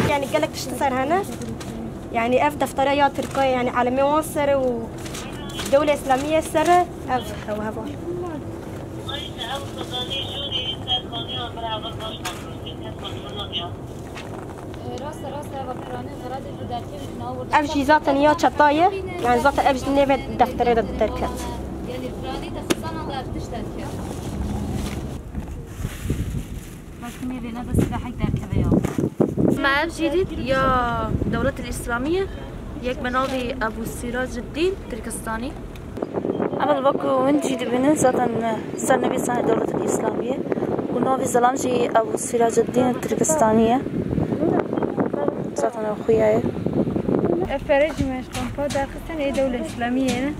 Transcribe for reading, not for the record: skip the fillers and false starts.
يعني قالك تشتغل هنا يعني اف دفترية تركية يعني عالمية مصر ودولة إسلامية سر اف هوا اف جي ذات نيا شطاية يعني ذات اف جي نيفت دفترية الدركات مع جديد يا دولة الإسلامية يك مناضي أبو سراج الدين تركستاني. أنا البكو من جديد بنا زاتن سر نبي سنة دولة الإسلامية ونوفي زلانجي أبو سراج الدين التركستانية زاتن أخوياي. فرج مش قنفة داخل سنة دولة إسلامية.